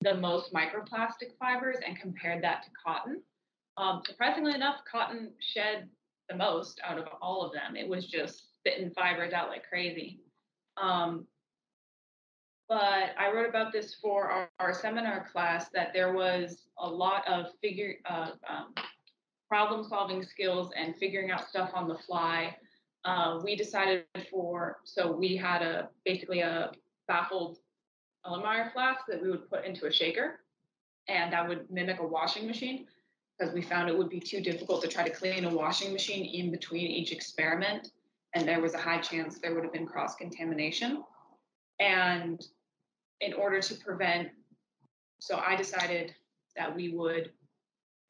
the most microplastic fibers and compared that to cotton. Surprisingly enough, cotton shed the most out of all of them. It was just spitting fibers out like crazy. Um, but I wrote about this for our seminar class that there was a lot of problem solving skills and figuring out stuff on the fly. We decided so we had basically a baffled Erlenmeyer flask that we would put into a shaker, and that would mimic a washing machine because we found it would be too difficult to try to clean a washing machine in between each experiment, and there was a high chance there would have been cross contamination. And in order to prevent, so I decided that we would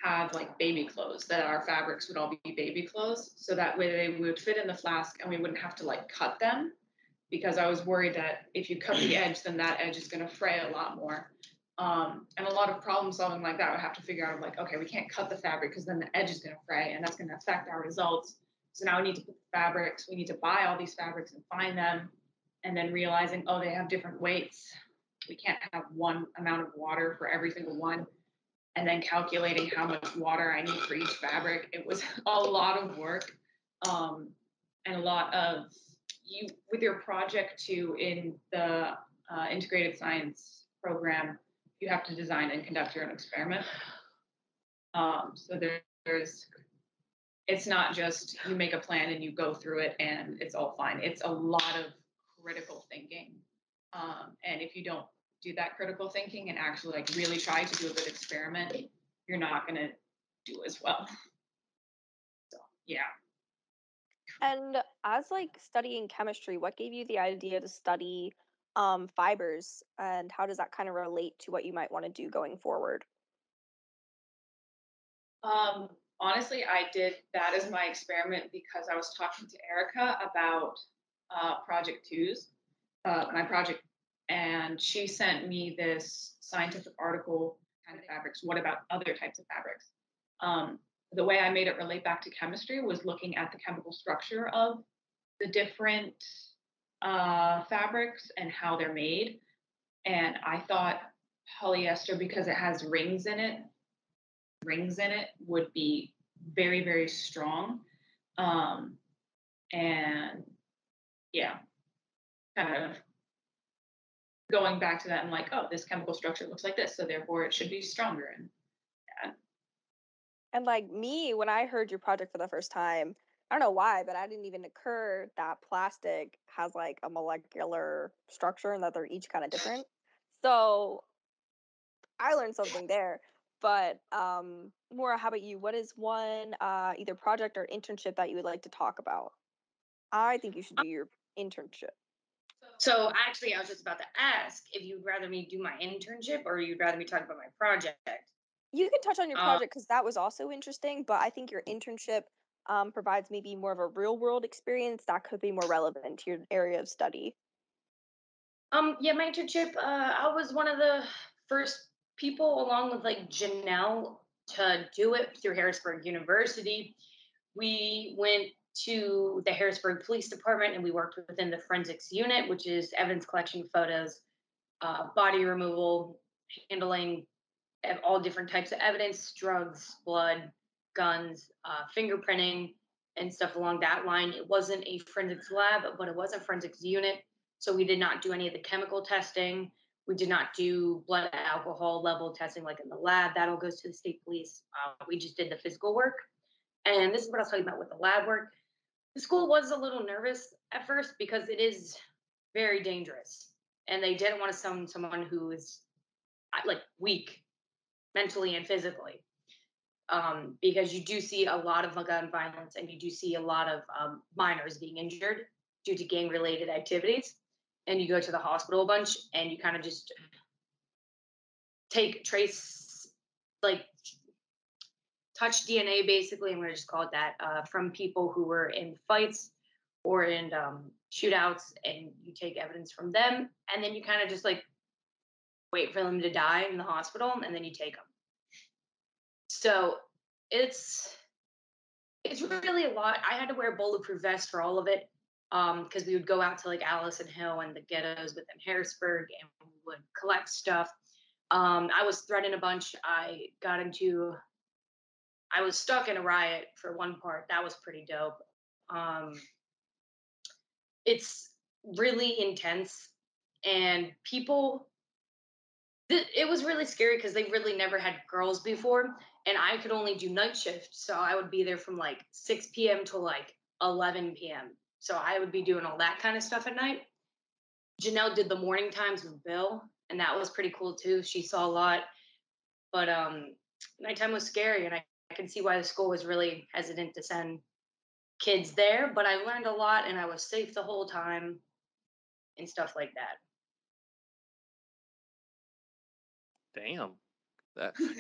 have like baby clothes, that our fabrics would all be baby clothes, so that way they would fit in the flask and we wouldn't have to like cut them, because I was worried that if you cut the edge, then that edge is going to fray a lot more. And a lot of problem solving like that would have to figure out like, okay, we can't cut the fabric because then the edge is going to fray and that's going to affect our results. So now we need to put the fabrics, we need to buy all these fabrics and find them, and then realizing, oh, they have different weights. We can't have one amount of water for every single one, and then calculating how much water I need for each fabric. It was a lot of work, and a lot of you with your project too. In the integrated science program, you have to design and conduct your own experiment. So there's it's not just you make a plan and you go through it and it's all fine. It's a lot of critical thinking, and if you don't do that critical thinking and actually like really try to do a good experiment, you're not going to do as well. So yeah. And as like studying chemistry, what gave you the idea to study fibers, and how does that kind of relate to what you might want to do going forward? Um, Honestly, I did that as my experiment because I was talking to Erica about Project Twos, my project, and she sent me this scientific article, kind of fabrics. What about other types of fabrics? The way I made it relate back to chemistry was looking at the chemical structure of the different fabrics and how they're made. And I thought polyester, because it has rings in it would be very, very strong. Um, and yeah, kind of going back to that, I'm like, oh, this chemical structure looks like this, so therefore it should be stronger. And yeah. And like me, when I heard your project for the first time, I don't know why, but I didn't even occur that plastic has like a molecular structure and that they're each kind of different. So I learned something there. But Maura, how about you? What is one either project or internship that you would like to talk about? I think you should do your internship. So actually, I was just about to ask if you'd rather me do my internship or you'd rather me talk about my project. You can touch on your Uh, project because that was also interesting, but I think your internship provides maybe more of a real world experience that could be more relevant to your area of study. yeah, my internship. I was one of the first people, along with like Janelle, to do it through Harrisburg University. We went to the Harrisburg Police Department and we worked within the forensics unit, which is evidence collection, photos, body removal, handling all different types of evidence, drugs, blood, guns, fingerprinting, and stuff along that line. It wasn't a forensics lab, but it was a forensics unit. So we did not do any of the chemical testing. We did not do blood alcohol level testing like in the lab. That all goes to the state police. We just did the physical work. And this is what I was talking about with the lab work. The school was a little nervous at first because it is very dangerous. And they didn't want to send someone who is like weak mentally and physically, because you do see a lot of gun violence and you do see a lot of minors being injured due to gang related activities. And you go to the hospital a bunch and you kind of just take trace, like touch DNA, basically, I'm going to just call it that, from people who were in fights or in shootouts, and you take evidence from them, and then you kind of just like wait for them to die in the hospital, and then you take them. So it's It's really a lot. I had to wear a bulletproof vest for all of it, because we would go out to like Allison Hill and the ghettos within Harrisburg, and we would collect stuff. I was threatened a bunch. I was stuck in a riot for one part. That was pretty dope. Um, it's really intense, and it was really scary because they really never had girls before, and I could only do night shift, so I would be there from like 6 p.m. to like 11 p.m. So I would be doing all that kind of stuff at night. Janelle did the morning times with Bill, and that was pretty cool too. She saw a lot, but nighttime was scary, and I could see why the school was really hesitant to send kids there. But I learned a lot, and I was safe the whole time and stuff like that. Damn.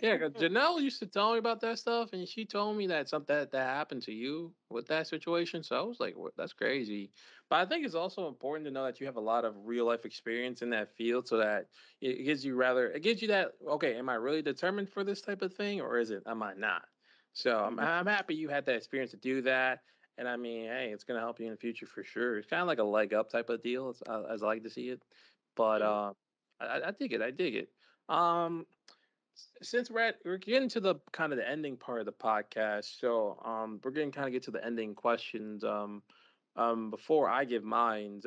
Yeah, 'cause Janelle used to tell me about that stuff, and she told me that something that happened to you with that situation. So I was like, That's crazy." But I think it's also important to know that you have a lot of real life experience in that field, so that it gives you that, okay, am I really determined for this type of thing, or am I not? So I'm happy you had that experience to do that, and I mean, hey, it's gonna help you in the future for sure. It's kind of like a leg up type of deal, as I like to see it. But Mhm. I dig it. I dig it. Um, since we're getting to the kind of the ending part of the podcast, so we're getting kind of get to the ending questions. Before I give mine,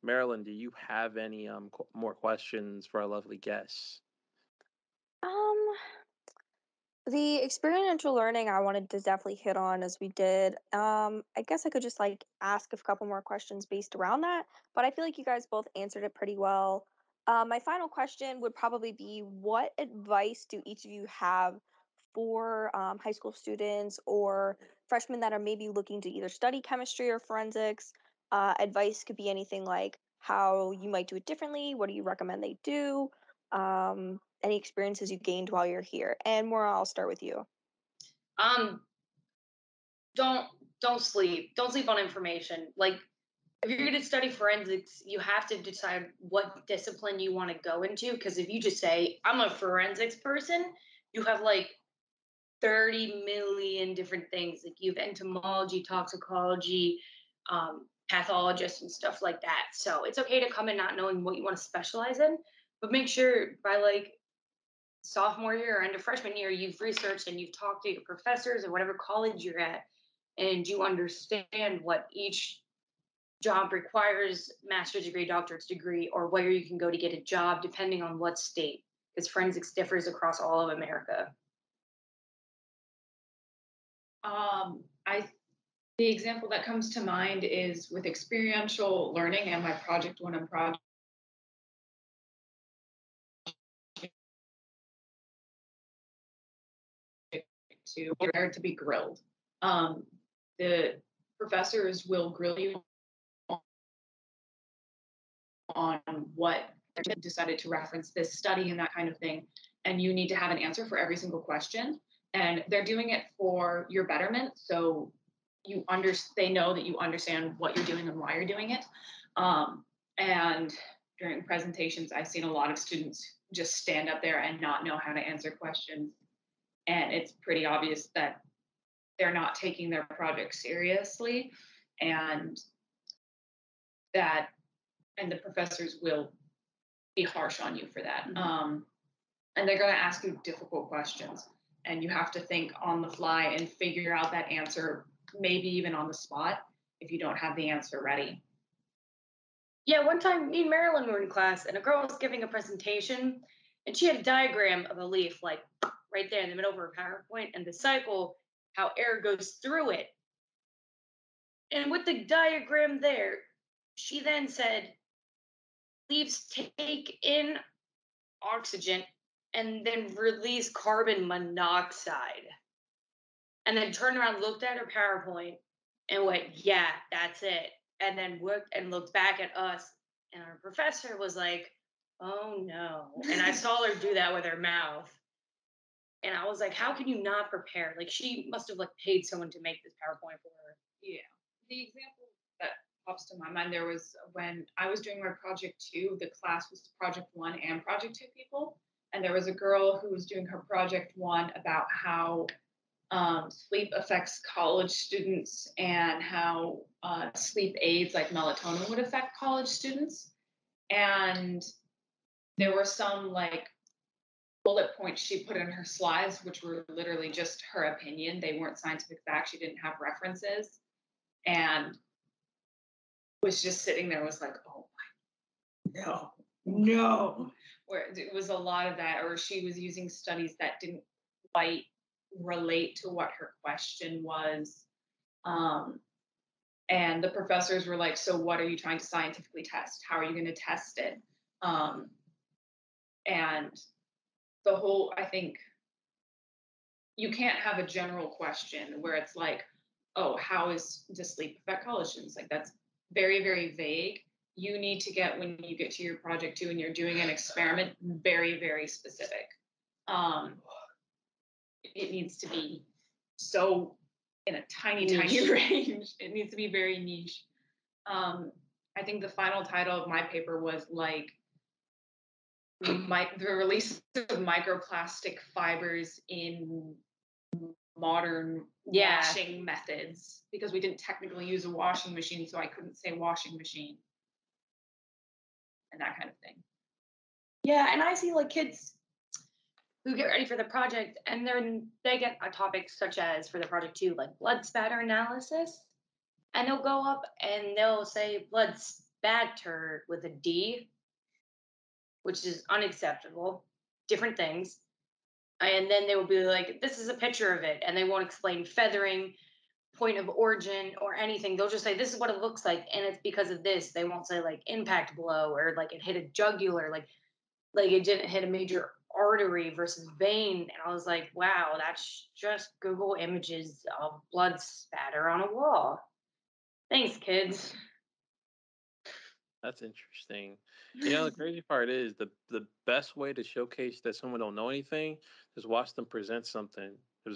Marilyn, do you have any more questions for our lovely guests? Um, The experiential learning I wanted to definitely hit on as we did. I guess I could just like ask a couple more questions based around that, but I feel like you guys both answered it pretty well. My final question would probably be, what advice do each of you have for high school students or freshmen that are maybe looking to either study chemistry or forensics? Advice could be anything like how you might do it differently. What do you recommend they do? Any experiences you gained while you're here? And Maura, I'll start with you. Um, don't don't sleep. Don't sleep on information. Like if you're going to study forensics, you have to decide what discipline you want to go into. Because if you just say I'm a forensics person, you have like 30 million different things. Like you have entomology, toxicology, pathologists, and stuff like that. So it's okay to come in not knowing what you want to specialize in, but make sure by like sophomore year or end of freshman year, you've researched and you've talked to your professors or whatever college you're at, and you understand what each job requires, master's degree, doctorate's degree, or where you can go to get a job depending on what state, because forensics differs across all of America. I The example that comes to mind is with experiential learning and my project one and project two. You're prepared to be grilled. The professors will grill you on what decided to reference this study and that kind of thing, and you need to have an answer for every single question. And they're doing it for your betterment, so they know that you understand what you're doing and why you're doing it. And during presentations, I've seen a lot of students just stand up there and not know how to answer questions, and it's pretty obvious that they're not taking their project seriously, and that and the professors will be harsh on you for that. And they're going to ask you difficult questions, and you have to think on the fly and figure out that answer, maybe even on the spot if you don't have the answer ready. Yeah, one time me and Marilyn were in class, and a girl was giving a presentation, and she had a diagram of a leaf, like right there in the middle of her PowerPoint, and the cycle, how air goes through it. And with the diagram there, she then said, leaves take in oxygen and then release carbon monoxide. And then turned around, looked at her PowerPoint, and went, yeah, that's it. And then looked back at us. And our professor was like, oh no. And I saw her do that with her mouth. And I was like, how can you not prepare? Like she must have like paid someone to make this PowerPoint for her. Yeah. The example that pops to my mind, there was when I was doing my project two, the class was project one and project two people. And there was a girl who was doing her project one about how sleep affects college students and how sleep aids like melatonin would affect college students. And there were some like bullet points she put in her slides, which were literally just her opinion. They weren't scientific facts. She didn't have references. And was just sitting there, was like, oh my, no. Where it was a lot of that, or she was using studies that didn't quite relate to what her question was. And the professors were like, so what are you trying to scientifically test? How are you going to test it? And the whole, I think you can't have a general question where it's like, oh, how does sleep affect college students? Like that's very, very vague. You need to get, when you get to your project too, and you're doing an experiment, very, very specific. It needs to be so in a tiny, tiny range. It needs to be very niche. I think the final title of my paper was like the release of microplastic fibers in modern washing methods, because we didn't technically use a washing machine, so I couldn't say washing machine and that kind of thing. Yeah, and I see like kids who get ready for the project and they get a topic such as for the project too, like blood spatter analysis. And they'll go up and they'll say blood spatter with a D, which is unacceptable. Different things. And then they will be like, this is a picture of it. And they won't explain feathering, point of origin, or anything. They'll just say, this is what it looks like. And it's because of this. They won't say like impact blow or like it hit a jugular, like it didn't hit a major artery versus vein. And I was like, wow, that's just Google images of blood spatter on a wall. Thanks, kids. That's interesting. The crazy part is the best way to showcase that someone don't know anything is watch them present something.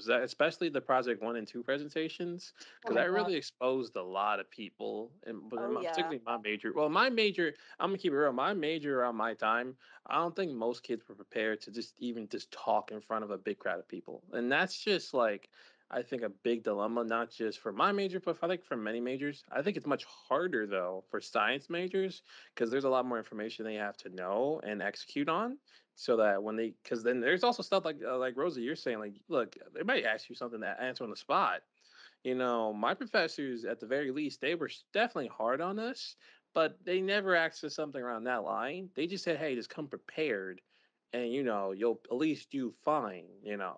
Especially the project 1 and 2 presentations, because that really exposed a lot of people, and particularly my major. Well, my major, I'm gonna keep it real. My major around my time, I don't think most kids were prepared to just talk in front of a big crowd of people, and that's just like I think a big dilemma, not just for my major, but I think for many majors. I think it's much harder though for science majors because there's a lot more information they have to know and execute on. So that when they, because then there's also stuff like Rosa, you're saying like, look, they might ask you something to answer on the spot. My professors, at the very least, they were definitely hard on us, but they never asked us something around that line. They just said, hey, just come prepared and, you'll at least do fine.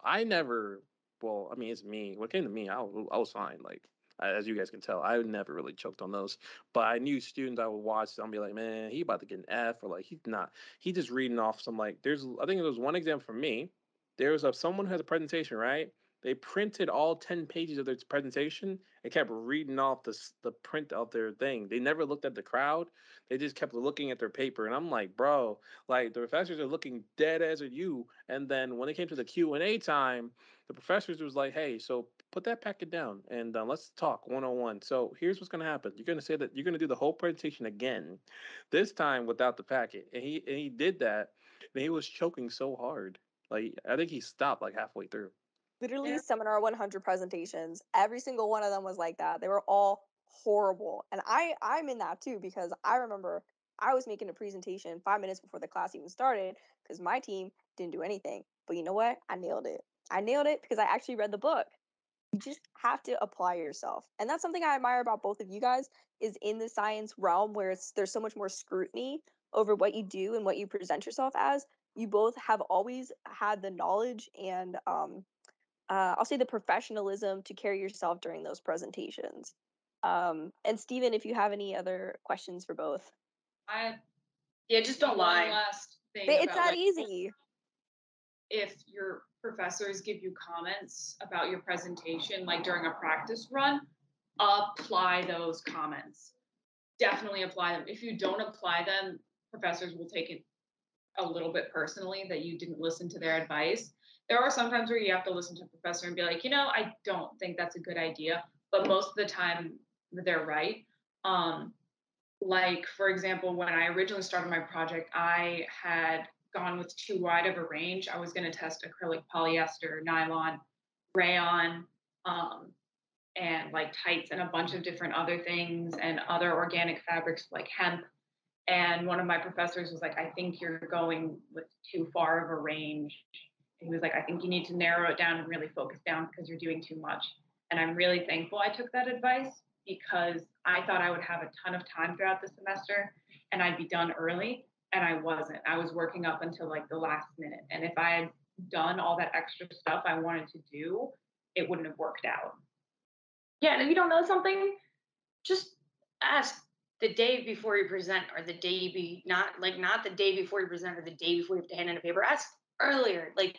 I never, well, I mean, it's me. What came to me, I was fine. Like, as you guys can tell, I never really choked on those. But I knew students I would watch, I'll be like, man, he about to get an F, or like, he's not. He just reading off some, like, I think there was one example for me. There was someone who has a presentation, right? They printed all 10 pages of their presentation and kept reading off the print of their thing. They never looked at the crowd. They just kept looking at their paper. And I'm like, bro, like the professors are looking dead as at you. And then when it came to the Q&A time, the professors was like, hey, so put that packet down and let's talk 101. So here's what's going to happen. You're going to say that you're going to do the whole presentation again, this time without the packet. And he did that. And he was choking so hard. Like, I think he stopped like halfway through. Literally, Seminar 100 presentations, every single one of them was like that. They were all horrible. And I'm in that too, because I remember I was making a presentation 5 minutes before the class even started because my team didn't do anything. But you know what? I nailed it. I nailed it because I actually read the book. You just have to apply yourself. And that's something I admire about both of you guys, is in the science realm where there's so much more scrutiny over what you do and what you present yourself as. You both have always had the knowledge and I'll say the professionalism to carry yourself during those presentations. And Stephen, if you have any other questions for both. Just don't lie. One last thing. It's that easy. If your professors give you comments about your presentation, like during a practice run, apply those comments. Definitely apply them. If you don't apply them, professors will take it a little bit personally that you didn't listen to their advice. There are some times where you have to listen to a professor and be like, I don't think that's a good idea. But most of the time, they're right. Like, for example, when I originally started my project, I had gone with too wide of a range. I was going to test acrylic, polyester, nylon, rayon, um, and like tights and a bunch of different other things and other organic fabrics like hemp. And one of my professors was like, I think you're going with too far of a range. And he was like, I think you need to narrow it down and really focus down because you're doing too much. And I'm really thankful I took that advice because I thought I would have a ton of time throughout the semester and I'd be done early. And I wasn't. I was working up until like the last minute. And if I had done all that extra stuff I wanted to do, it wouldn't have worked out. Yeah, and if you don't know something, just ask the day before you present, or the day not the day before you present, or the day before you have to hand in a paper. Ask earlier. Like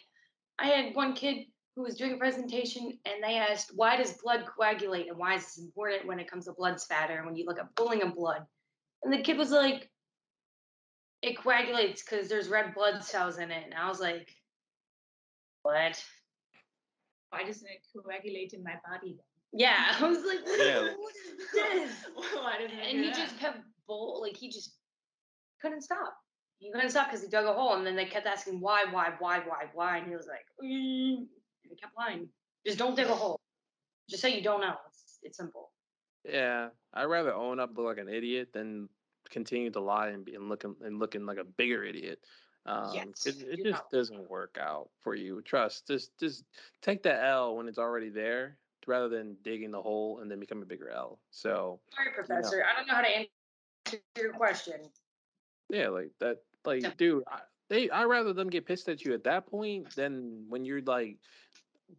I had one kid who was doing a presentation, and they asked, "Why does blood coagulate, and why is this important when it comes to blood spatter and when you look at pooling of blood?" And the kid was like, "It coagulates because there's red blood cells in it." And I was like, "What?" Why doesn't it coagulate in my body then? Yeah, I was like, Yeah. "What is this?" Why doesn't it And do he that? just kept like he just couldn't stop. He couldn't stop because he dug a hole, and then they kept asking why, and he was like, and he kept lying. Just don't dig a hole. Just say you don't know. It's simple. Yeah, I'd rather own up, look like an idiot, than continue to lie and be and looking like a bigger idiot. Yes. It Do just not. doesn't work out for you. Trust, just take the L when it's already there, rather than digging the hole and then become a bigger L. So, Sorry, you know, Professor. I don't know how to answer your question. yeah, like that, like, Simple. dude, I rather them get pissed at you at that point than when you're like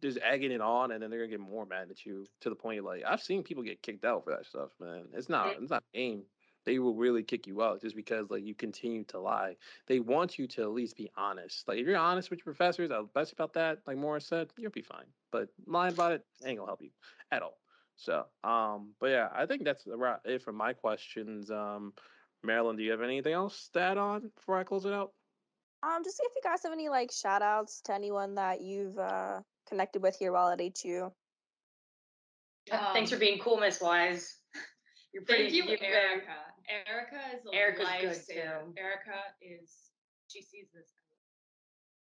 just egging it on, and then they're gonna get more mad at you to the point like I've seen people get kicked out for that stuff, man. Mhm. It's not aim. They will really kick you out just because like you continue to lie. They want you to at least be honest. Like if you're honest with your professors, best about that, like Morris said, you'll be fine. But lying about it ain't gonna help you at all. So, but yeah, I think that's about it for my questions. Marilyn, do you have anything else to add on before I close it out? Just if you guys have any like shout outs to anyone that you've connected with here while at HU. Thanks for being cool, Miss Wise. You're pretty. Thank you, you're very- Erica. Erica is a Erica's good, lifesaver. too. Erica she sees this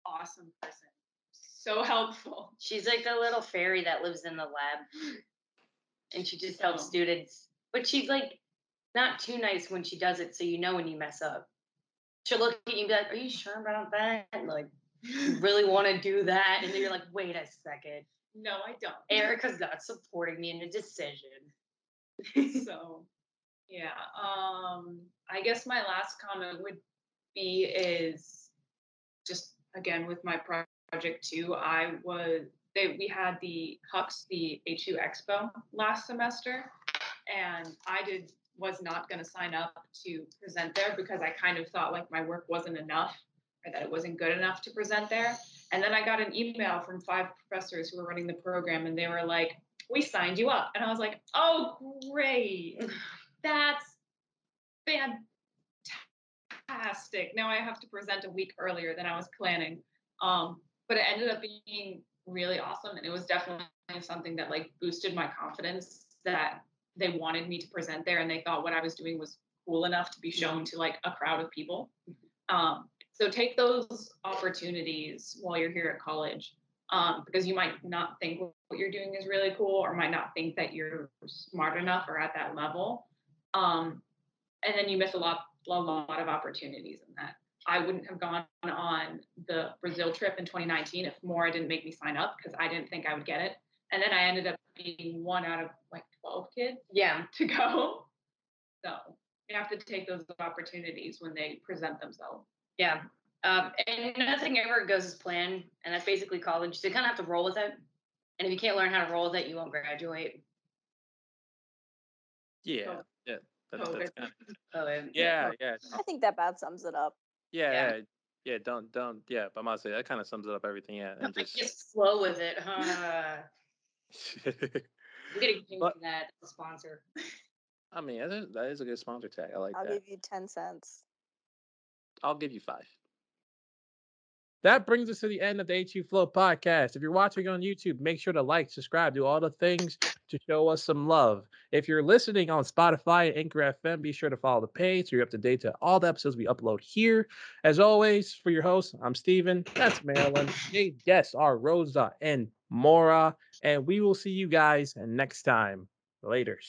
awesome person. So helpful. She's like the little fairy that lives in the lab, and she just helps So- students. But she's like not too nice when she does it, so you know when you mess up. She'll look at you and be like, "Are you sure about that? Like, you really want to do that?" And then you're like, "Wait a second. No, I don't. Erica's not supporting me in a decision." So yeah. I guess my last comment would be is just again with my project too. We had the Hux, the HU Expo last semester, and I was not going to sign up to present there because I kind of thought like my work wasn't enough or that it wasn't good enough to present there. And then I got an email from 5 professors who were running the program, and they were like, "We signed you up," and I was like, "Oh, great! That's fantastic. Now I have to present a week earlier than I was planning." But it ended up being really awesome. And it was definitely something that like boosted my confidence that they wanted me to present there and they thought what I was doing was cool enough to be shown to like a crowd of people. So take those opportunities while you're here at college. Because you might not think what you're doing is really cool or might not think that you're smart enough or at that level. And then you miss a lot of opportunities in that. I wouldn't have gone on the Brazil trip in 2019 if Moira didn't make me sign up because I didn't think I would get it. And then I ended up being one out of like 12 kids to go. So you have to take those opportunities when they present themselves. Yeah. And nothing ever goes as planned, and that's basically college. So you kind of have to roll with it. And if you can't learn how to roll with it, you won't graduate. Yeah, yeah. That's COVID. kind So, yeah, yeah. I think that about sums it up. Yeah, Yeah. yeah, yeah. Don't. Yeah, but I must say that kind of sums it up everything. Yeah, and just. just flow with it, huh? I'm getting paid But for that. That's a sponsor. I mean, that is a good sponsor tag. I like I'll that. give you 10 cents. I'll give you 5. That brings us to the end of the HU Flow podcast. If you're watching on YouTube, make sure to like, subscribe, do all the things. to show us some love. If you're listening on Spotify and Anchor FM, be sure to follow the page so you're up to date to all the episodes we upload here. As always, for your host, I'm Steven. That's Marilyn. Today's guests are Rosa and Mora. And we will see you guys next time. Later.